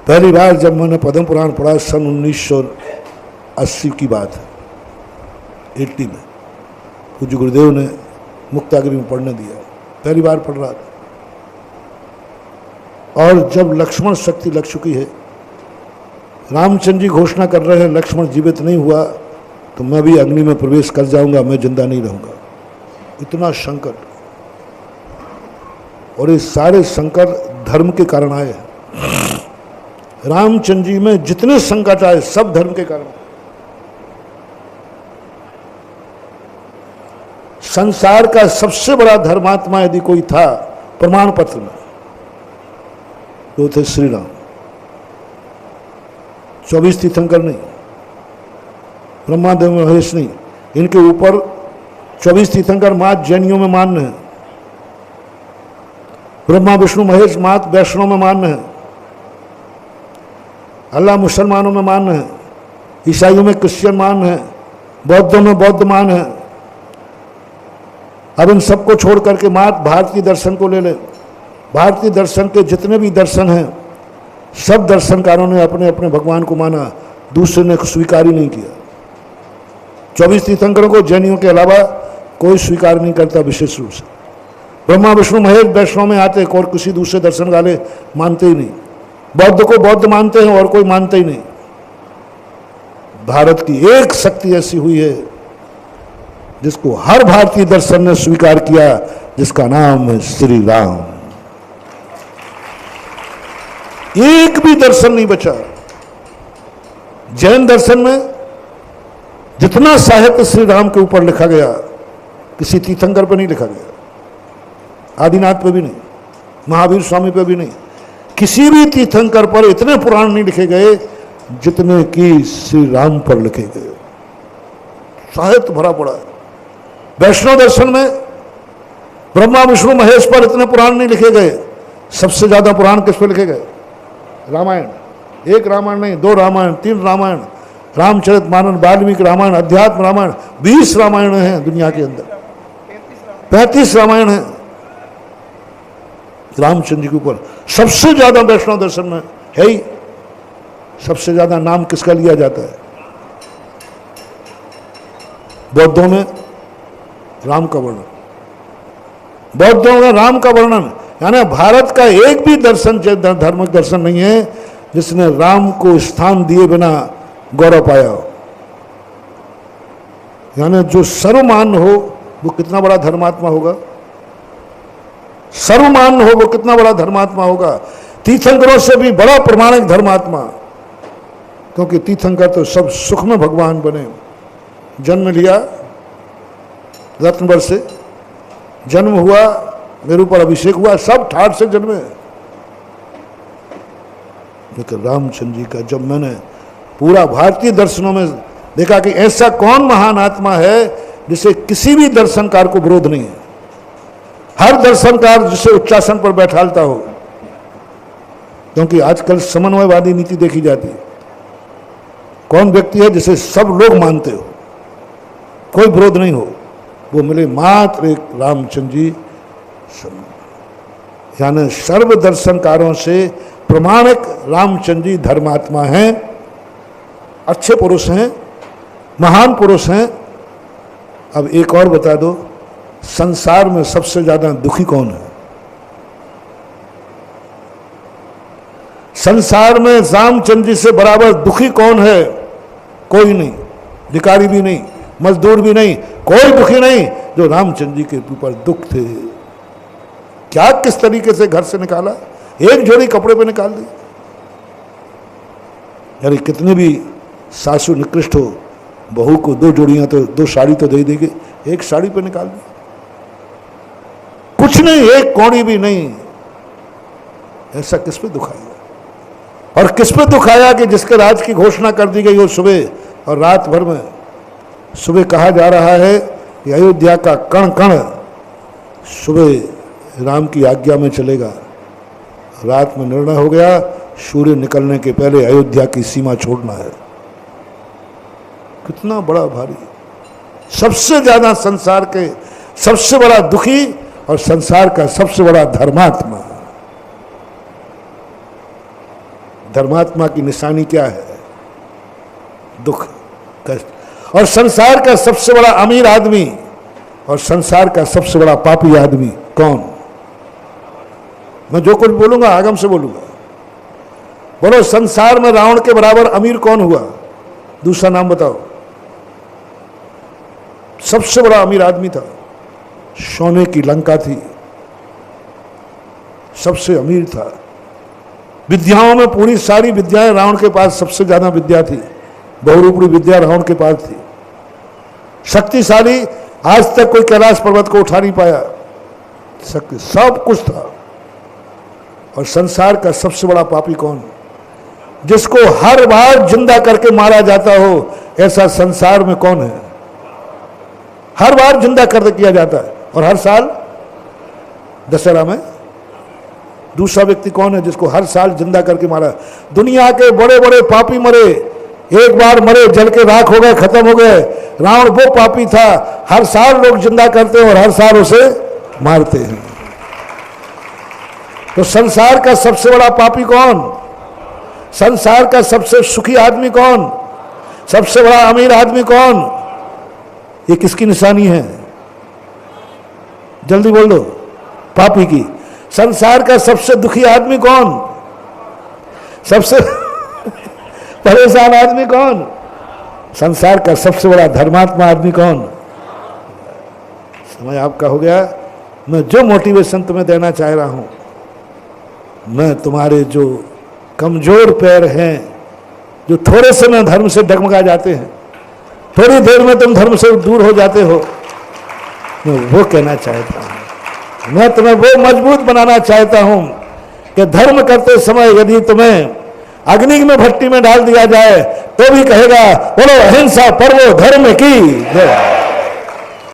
पहली बार जब मैंने पद्म पुराण पढ़ा सन 1980 की बात है, 80 में पूज्य गुरुदेव ने मुक्तागिरी में पढ़ने दिया, पहली बार पढ़ रहा था। और जब लक्ष्मण शक्ति लग चुकी है, रामचंद्र जी घोषणा कर रहे हैं लक्ष्मण जीवित नहीं हुआ तो मैं भी अग्नि में प्रवेश कर जाऊंगा, मैं जिंदा नहीं रहूंगा। इतना संकट, और ये सारे संकट धर्म के कारण आए हैं। रामचंद्र जी में जितने संकट आए सब धर्म के कारण। संसार का सबसे बड़ा धर्मात्मा यदि कोई था प्रमाण पत्र में, वो थे श्री राम। 24 तीर्थंकर नहीं, ब्रह्मादेव महेश नहीं, इनके ऊपर 24 तीर्थंकर मात जैनियों में मान्य है, ब्रह्मा विष्णु महेश मात वैष्णव में मान्य है, अल्लाह मुसलमानों में मान्य है, ईसाइयों में क्रिश्चियन मान्य है, बौद्धों में बौद्ध मान है। अब इन सबको छोड़ करके मात भारतीय दर्शन को ले ले। भारतीय दर्शन के जितने भी दर्शन हैं सब दर्शनकारों ने अपने अपने भगवान को माना, दूसरे ने स्वीकार ही नहीं किया। 24 तीर्थंकरों को जैनियों के अलावा कोई स्वीकार नहीं करता विशेष रूप से। ब्रह्मा विष्णु महेश वैष्णव में आते और किसी दूसरे दर्शन वाले मानते ही नहीं। बौद्ध को बौद्ध मानते हैं और कोई मानते ही नहीं। भारत की एक शक्ति ऐसी हुई है जिसको हर भारतीय दर्शन ने स्वीकार किया, जिसका नाम है श्री राम। एक भी दर्शन नहीं बचा। जैन दर्शन में जितना साहित्य श्री राम के ऊपर लिखा गया किसी तीर्थंकर पे नहीं लिखा गया, आदिनाथ पे भी नहीं, महावीर स्वामी पे भी नहीं, किसी भी तीर्थंकर पर इतने पुराण नहीं लिखे गए जितने कि श्री राम पर लिखे गए। साहित्य भरा पड़ा है। वैष्णव दर्शन में ब्रह्मा विष्णु महेश पर इतने पुराण नहीं लिखे गए। सबसे ज्यादा पुराण किस पर लिखे गए? रामायण। एक रामायण नहीं, 2 रामायण, 3 रामायण, रामचरितमानस, वाल्मीकि रामायण, अध्यात्म रामायण, 20 रामायण हैं दुनिया के अंदर, 35 रामायण हैं रामचंद्र जी के ऊपर। सबसे ज्यादा वैष्णव दर्शन में है ही, सबसे ज्यादा नाम किसका लिया जाता है? बौद्धों में राम का वर्णन, बौद्धों में राम का वर्णन, यानी भारत का एक भी दर्शन, धार्मिक दर्शन नहीं है जिसने राम को स्थान दिए बिना गौरव पाया हो। यानी जो सर्वमान्य हो वो कितना बड़ा धर्मात्मा होगा, सर्वमान्य हो वो कितना बड़ा धर्मात्मा होगा। तीर्थंकरों से भी बड़ा प्रमाणिक धर्मात्मा, क्योंकि तीर्थंकर तो सब सुख में भगवान बने। जन्म लिया रत्नवर से, जन्म हुआ, मेरे ऊपर अभिषेक हुआ, सब ठाठ से जन्मे। लेकिन रामचंद्र जी का जब मैंने पूरा भारतीय दर्शनों में देखा कि ऐसा कौन महान आत्मा है जिसे किसी भी दर्शनकार को विरोध नहीं है, हर दर्शनकार जिसे उच्चासन पर बैठालता हो। क्योंकि आजकल समन्वयवादी नीति देखी जाती है। कौन व्यक्ति है जिसे सब लोग मानते हो, कोई विरोध नहीं हो? वो मिले मात्र एक रामचंद्र जी। यानी सर्व दर्शनकारों से प्रमाणिक रामचंद्र जी धर्मात्मा हैं, अच्छे पुरुष हैं, महान पुरुष हैं। अब एक और बता दो, संसार में सबसे ज्यादा दुखी कौन है? संसार में रामचंद्र जी से बराबर दुखी कौन है? कोई नहीं। भिखारी भी नहीं, मजदूर भी नहीं, कोई दुखी नहीं जो रामचंद्र जी के ऊपर दुख थे। क्या किस तरीके से घर से निकाला, एक जोड़ी कपड़े पे निकाल दी। यानी कितने भी सासू निकृष्ट हो, बहू को 2 जोड़ियां तो 2 साड़ी तो दे देगी, एक साड़ी पे निकाल दी। कुछ नहीं, एक कौड़ी भी नहीं। ऐसा किस पे दुख आया? और किस पे दुख आया कि जिसके राज की घोषणा कर दी गई हो सुबह और रात भर में। सुबह कहा जा रहा है कि अयोध्या का कण कण सुबह राम की आज्ञा में चलेगा, रात में निर्णय हो गया सूर्य निकलने के पहले अयोध्या की सीमा छोड़ना है। कितना बड़ा भारी, सबसे ज्यादा संसार के सबसे बड़ा दुखी और संसार का सबसे बड़ा धर्मात्मा। धर्मात्मा की निशानी क्या है? दुख, कष्ट। और संसार का सबसे बड़ा अमीर आदमी और संसार का सबसे बड़ा पापी आदमी कौन? मैं जो कुछ बोलूंगा आगम से बोलूंगा। बोलो, संसार में रावण के बराबर अमीर कौन हुआ? दूसरा नाम बताओ। सबसे बड़ा अमीर आदमी था, सोने की लंका थी, सबसे अमीर था। विद्याओं में पूरी सारी विद्याएं रावण के पास सबसे ज्यादा विद्या थी, बहुरूपी विद्या रावण के पास थी। शक्तिशाली, आज तक कोई कैलाश पर्वत को उठा नहीं पाया, शक्ति सब कुछ था। और संसार का सबसे बड़ा पापी कौन? जिसको हर बार जिंदा करके मारा जाता हो, ऐसा संसार में कौन है? हर बार जिंदा कर किया जाता है और हर साल दशहरा में। दूसरा व्यक्ति कौन है जिसको हर साल जिंदा करके मारा? दुनिया के बड़े बड़े पापी मरे, एक बार मरे जल के राख हो गए, खत्म हो गए। रावण वो पापी था, हर साल लोग जिंदा करते हैं और हर साल उसे मारते हैं। तो संसार का सबसे बड़ा पापी कौन? संसार का सबसे सुखी आदमी कौन? सबसे बड़ा अमीर आदमी कौन? ये किसकी निशानी है? जल्दी बोल दो। पापी की। संसार का सबसे दुखी आदमी कौन? सबसे परेशान आदमी कौन? संसार का सबसे बड़ा धर्मात्मा आदमी कौन? समय आपका हो गया। मैं जो मोटिवेशन तुम्हें देना चाह रहा हूं, मैं तुम्हारे जो कमजोर पैर हैं, जो थोड़े समय धर्म से डगमगा जाते हैं, थोड़ी देर में तुम धर्म से दूर हो जाते हो, मैं वो कहना चाहता हूं। मैं तुम्हें वो मजबूत बनाना चाहता हूं कि धर्म करते समय यदि तुम्हें अग्नि में भट्टी में डाल दिया जाए तो भी कहेगा, बोलो अहिंसा पर्वो धर्म की जय।